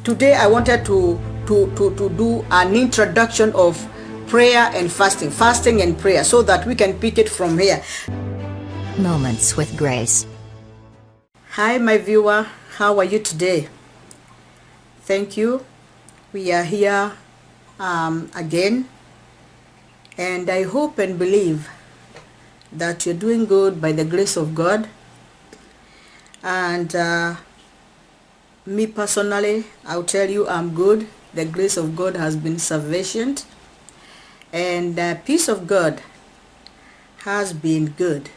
Today I wanted to do an introduction of prayer and fasting and prayer, so that we can pick it from here. Moments with Grace. Hi my viewer, how are you today? Thank you. We are here again, and I hope and believe that you're doing good by the grace of God. And me personally, I'll tell you I'm good. The grace of God has been sufficient, and the peace of God has been good,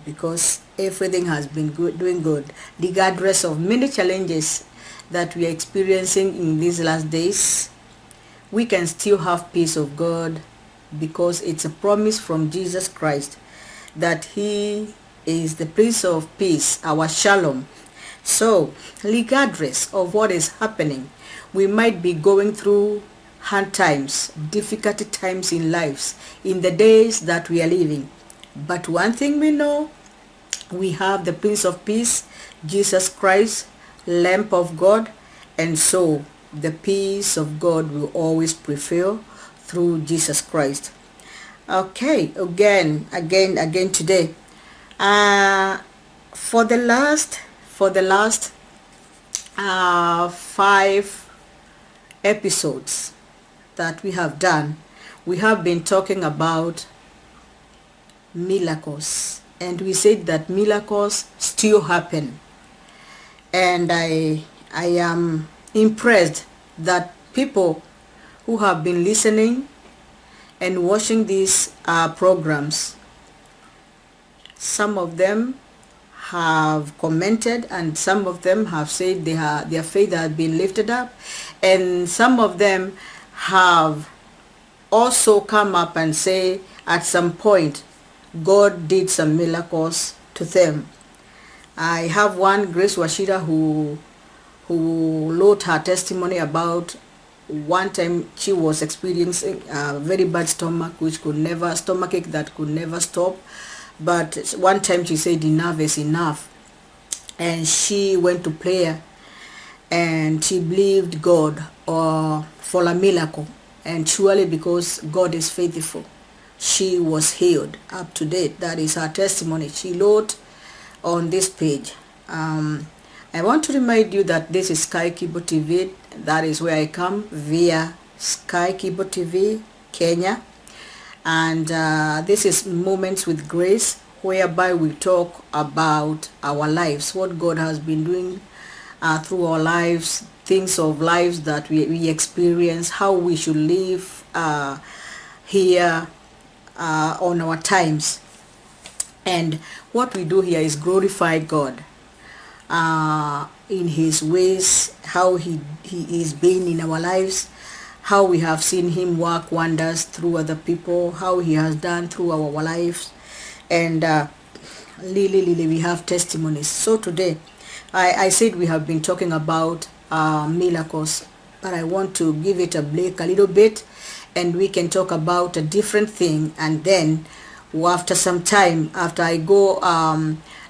because everything has been good, doing good, regardless of many challenges that we are experiencing in these last days. We can still have peace of God, because it's a promise from Jesus Christ that He is the Prince of Peace, our Shalom. So, regardless of what is happening, we might be going through hard times, difficult times in lives, in the days that we are living. But one thing we know, we have the Prince of Peace, Jesus Christ, Lamb of God, and so the peace of God will always prevail through Jesus Christ. Okay, again today. For the last 5 episodes that we have done, we have been talking about miracles, and we said that miracles still happen. And I am impressed that people who have been listening and watching these programs, some of them have commented, and some of them have said their faith has been lifted up, and some of them have also come up and say at some point God did some miracles to them. I have one, Grace Washira, who wrote her testimony about one time she was experiencing a very bad stomach ache that could never stop. But one time she said enough is enough, and she went to prayer, and she believed God for a miracle, and surely, because God is faithful, she was healed up to date. That is her testimony she wrote on this page. I want to remind you that this is Sky Kibo TV. That is where I come, via Sky Kibo TV Kenya. And this is Moments with Grace, whereby we talk about our lives, what God has been doing through our lives, things of lives that we experience, how we should live here on our times. And what we do here is glorify God in His ways, how He is being in our lives, how we have seen Him work wonders through other people, how He has done through our lives, and really we have testimonies. So today, I said we have been talking about miracles, but I want to give it a break a little bit, and we can talk about a different thing. And then after some time, after I go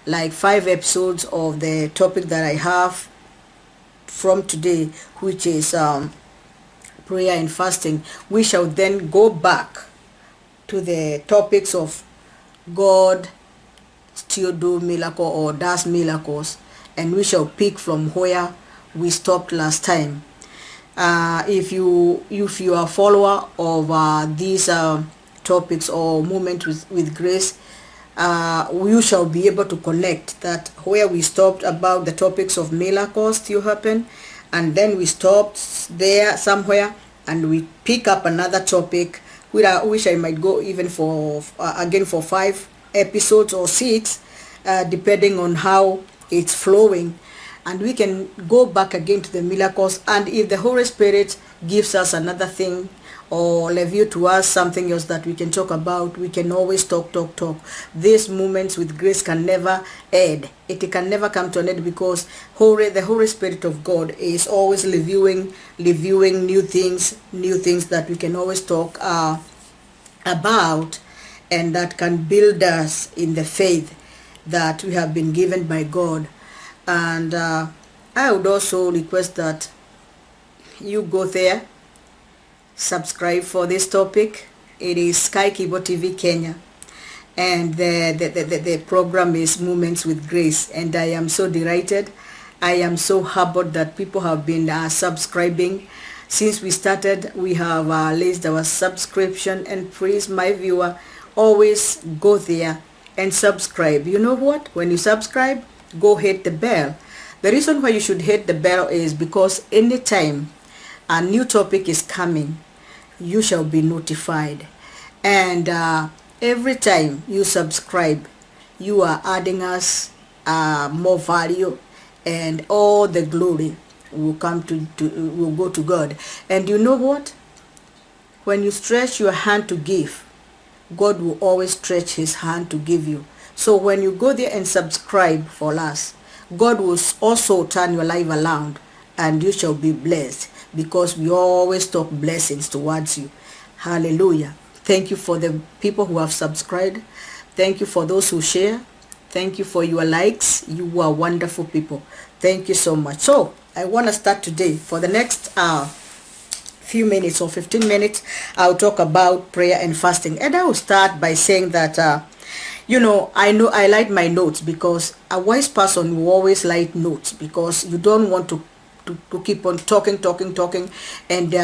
like 5 episodes of the topic that I have from today, which is prayer and fasting, we shall then go back to the topics of God still do miracle or does miracles, and we shall pick from where we stopped last time. If you are a follower of these topics or Moment with Grace, you shall be able to connect that where we stopped about the topics of miracles still happen, and then we stopped there somewhere, and we pick up another topic, which I might go even for again for 5 episodes or 6, depending on how it's flowing, and we can go back again to the miracles. And if the Holy Spirit gives us another thing or reveal to us something else that we can talk about, we can always talk. These Moments with Grace can never end. It can never come to an end, because the Holy Spirit of God is always reviewing new things that we can always talk about, and that can build us in the faith that we have been given by God. And I would also request that you go there, subscribe for this topic. It is Sky Kibo TV Kenya, and the program is Moments with Grace, and I am so delighted. I am so humbled that people have been subscribing. Since we started, we have raised our subscription, and please, my viewer, always go there and subscribe. You know what? When you subscribe, go hit the bell. The reason why you should hit the bell is because anytime a new topic is coming, you shall be notified. And every time you subscribe, you are adding us more value, and all the glory will come will go to God. And you know what? When you stretch your hand to give, God will always stretch his hand to give you. So when you go there and subscribe for us, God will also turn your life around, and you shall be blessed, because we always talk blessings towards you. Hallelujah. Thank you for the people who have subscribed. Thank you for those who share. Thank you for your likes. You are wonderful people. Thank you so much. So I want to start today. For the next few minutes or 15 minutes, I'll talk about prayer and fasting. And I will start by saying that I know I like my notes, because a wise person will always like notes, because you don't want to keep on talking, and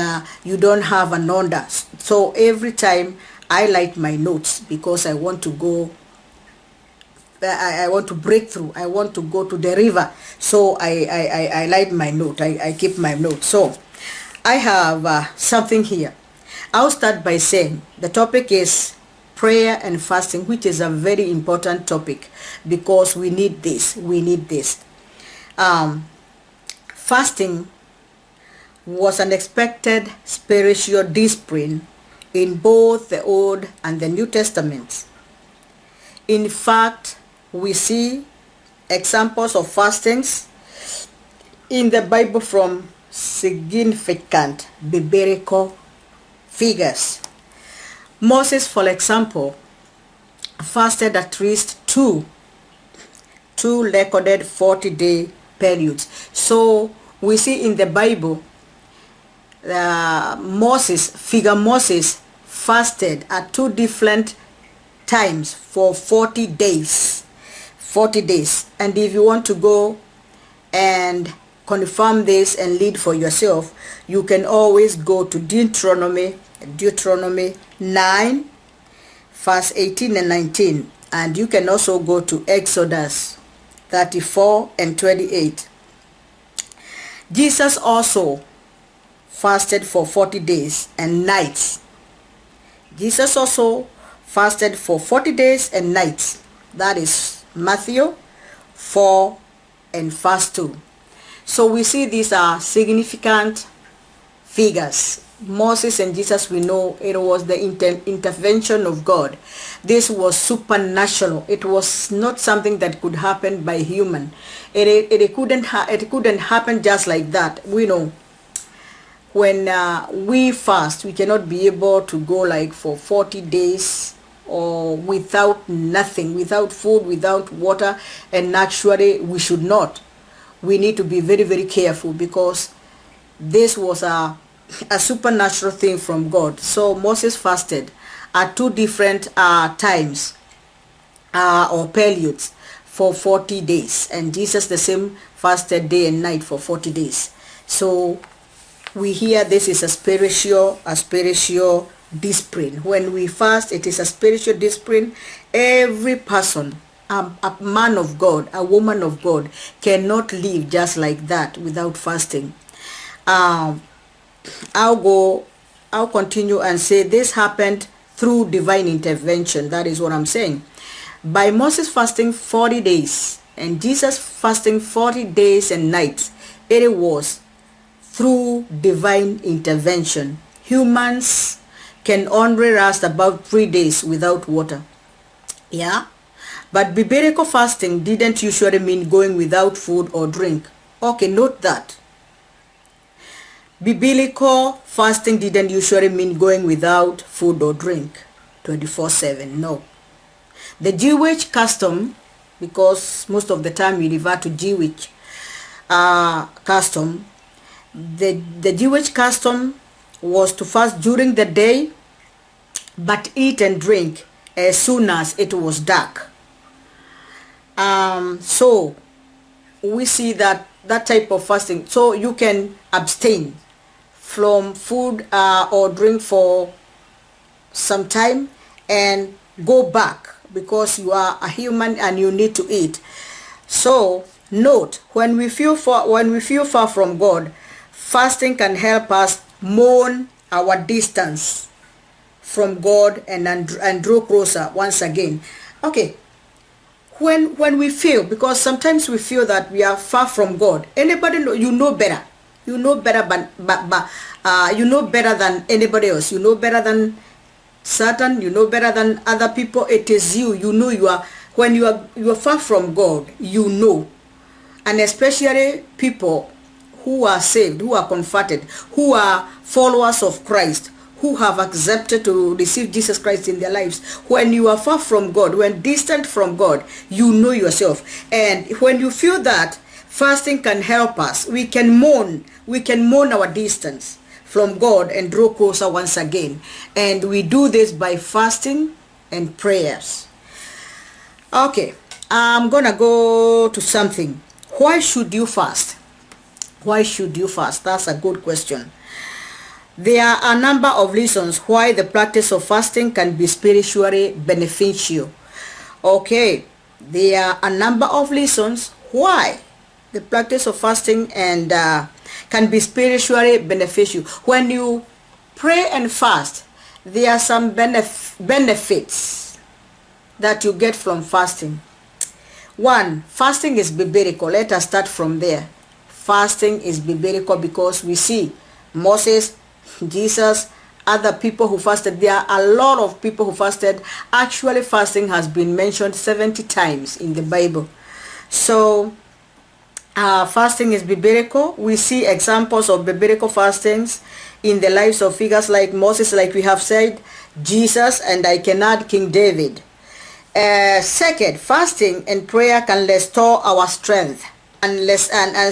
you don't have an order. So every time I like my notes, because I want to go, I want to break through, I want to go to the river. So I like my note, I keep my notes. So I have something here. I'll start by saying the topic is prayer and fasting, which is a very important topic, because we need this. Fasting was an expected spiritual discipline in both the Old and the New Testaments. In fact, we see examples of fastings in the Bible from significant biblical figures. Moses, for example, fasted at least two recorded 40-day periods. So we see in the Bible, Moses fasted at two different times for 40 days. And if you want to go and confirm this and lead for yourself, you can always go to Deuteronomy 9 verse 18 and 19, and you can also go to Exodus 34 and 28. Jesus also fasted for 40 days and nights. Jesus also fasted for 40 days and nights. That is Matthew 4 and verse 2. So we see these are significant figures. Moses and Jesus, we know it was the intervention of God. This was supernatural. It was not something that could happen by human. It couldn't happen just like that. We know when we fast, we cannot be able to go like for 40 days or without nothing, without food, without water, and naturally we should not. We need to be very, very careful, because this was a supernatural thing from God. So Moses fasted at two different times or periods for 40 days, and Jesus the same fasted day and night for 40 days. So we hear this is a spiritual discipline. When we fast, it is a spiritual discipline. Every person, a man of God, a woman of God, cannot live just like that without fasting. I'll continue and say this happened through divine intervention. That is what I'm saying. By Moses fasting 40 days and Jesus fasting 40 days and nights, it was through divine intervention. Humans can only last about 3 days without water. Yeah? But biblical fasting didn't usually mean going without food or drink. Okay, note that. Biblical fasting didn't usually mean going without food or drink 24/7. No. The Jewish custom, because most of the time we refer to Jewish, custom. The Jewish custom was to fast during the day, but eat and drink as soon as it was dark. So we see that type of fasting, so you can abstain from food or drink for some time and go back, because you are a human and you need to eat. So note, when we feel far from God, fasting can help us mourn our distance from God and draw closer once again. Okay, when we feel, because sometimes we feel that we are far from God. Anybody know? You know better. You know better, but you know better than anybody else. You know better than Satan. You know better than other people. It is you. You know you are. When you are far from God, you know, and especially people who are saved, who are converted, who are followers of Christ, who have accepted to receive Jesus Christ in their lives. When you are far from God, when distant from God, you know yourself. And when you feel that, fasting can help us. We can mourn our distance from God and draw closer once again. And we do this by fasting and prayers. Okay, I'm gonna go to something. Why should you fast? Why should you fast? That's a good question. There are a number of reasons why the practice of fasting can be spiritually beneficial. Okay, there are a number of reasons why the practice of fasting and can be spiritually beneficial. When you pray and fast, there are some benefits that you get from fasting. One, fasting is biblical. Let us start from there. Fasting is biblical because we see Moses, Jesus, other people who fasted. There are a lot of people who fasted. Actually, fasting has been mentioned 70 times in the Bible. So fasting is biblical. We see examples of biblical fastings in the lives of figures like Moses, like we have said, Jesus, and I can add King David. Second, fasting and prayer can restore our strength and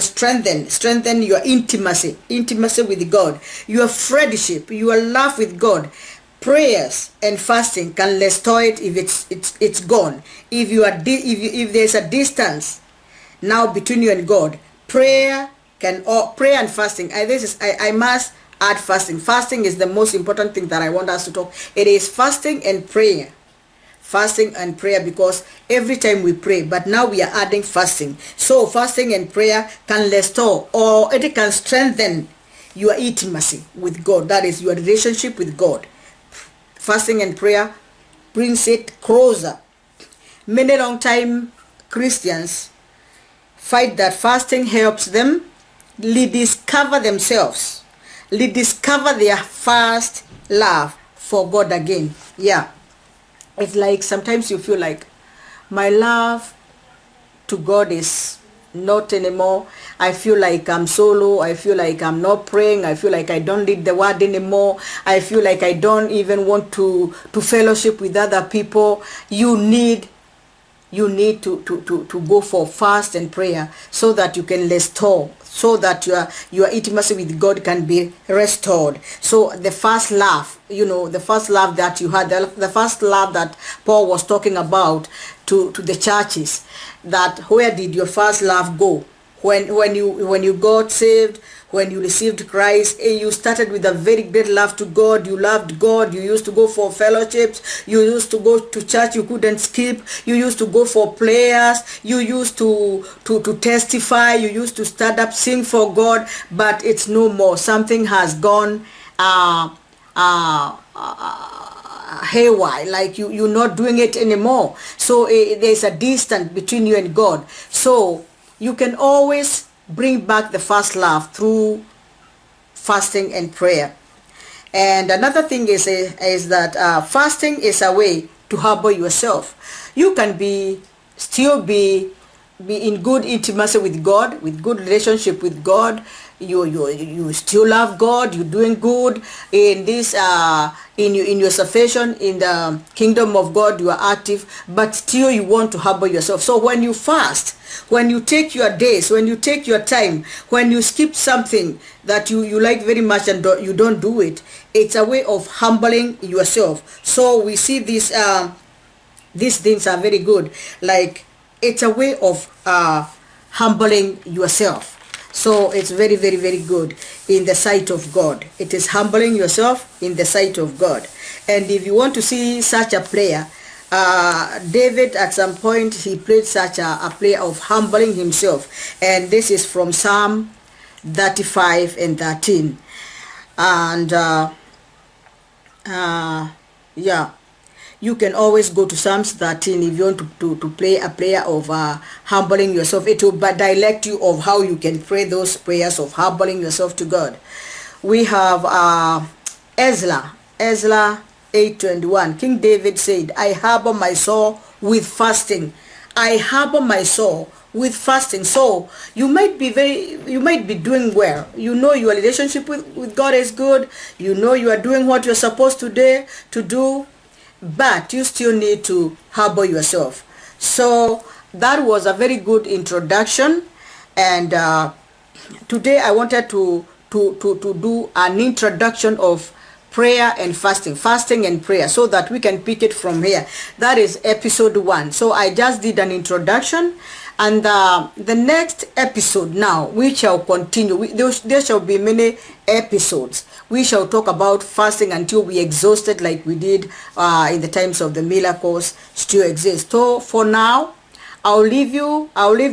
strengthen your intimacy with God, your friendship, your love with God. Prayers and fasting can restore it if it's gone. If there's a distance now between you and God, prayer and fasting. I must add fasting. Fasting is the most important thing that I want us to talk. It is fasting and prayer. Fasting and prayer, because every time we pray, but now we are adding fasting. So fasting and prayer can restore, or it can strengthen your intimacy with God. That is your relationship with God. Fasting and prayer brings it closer. Many long time Christians find that fasting helps them rediscover themselves, rediscover their first love for God again. Yeah. It's like sometimes you feel like my love to God is not anymore. I feel like I'm solo. I feel like I'm not praying. I feel like I don't read the word anymore. I feel like I don't even want to fellowship with other people. You need to go for fast and prayer so that you can restore, so that your intimacy with God can be restored. So the first love, the first love that you had, the first love that Paul was talking about to the churches, that where did your first love go? When you got saved, when you received Christ, you started with a very great love to God. You loved God. You used to go for fellowships. You used to go to church. You couldn't skip. You used to go for prayers. You used to testify. You used to stand up, sing for God. But it's no more. Something has gone haywire. Like you're not doing it anymore. So there's a distance between you and God. So you can always bring back the first love through fasting and prayer. And another thing is that fasting is a way to humble yourself. You can still be in good intimacy with God, with good relationship with God. you still love God, you're doing good in this in your salvation, in the kingdom of God, you are active, but still you want to humble yourself. So when you fast, when you take your days, when you take your time, when you skip something that you like very much and you don't do it, it's a way of humbling yourself. So we see this these things are very good, like it's a way of humbling yourself. So it's very, very, very good in the sight of God. It is humbling yourself in the sight of God. And if you want to see such a prayer, David at some point he prayed such a prayer of humbling himself, and this is from Psalm 35 and 13. And yeah, you can always go to Psalms 13 if you want to pray a prayer of humbling yourself. It will direct you of how you can pray those prayers of humbling yourself to God. We have Ezra 8:21. King David said, I harbor my soul with fasting. I harbor my soul with fasting. So you might be doing well. You know your relationship with God is good. You know you are doing what you're supposed to do, but you still need to harbor yourself. So that was a very good introduction, and today I wanted to do an introduction of prayer and fasting and prayer, so that we can pick it from here. That is episode 1. So I just did an introduction, and the next episode now we shall continue. There shall be many episodes. We shall talk about fasting until we exhausted, like we did in the times of the miracles still exist. So for now, I'll leave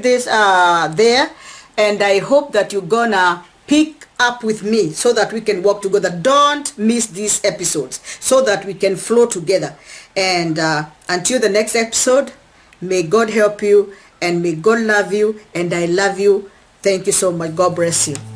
this there, and I hope that you're gonna pick up with me so that we can work together. Don't miss these episodes so that we can flow together. And until the next episode, may God help you, and may God love you, and I love you. Thank you so much. God bless you.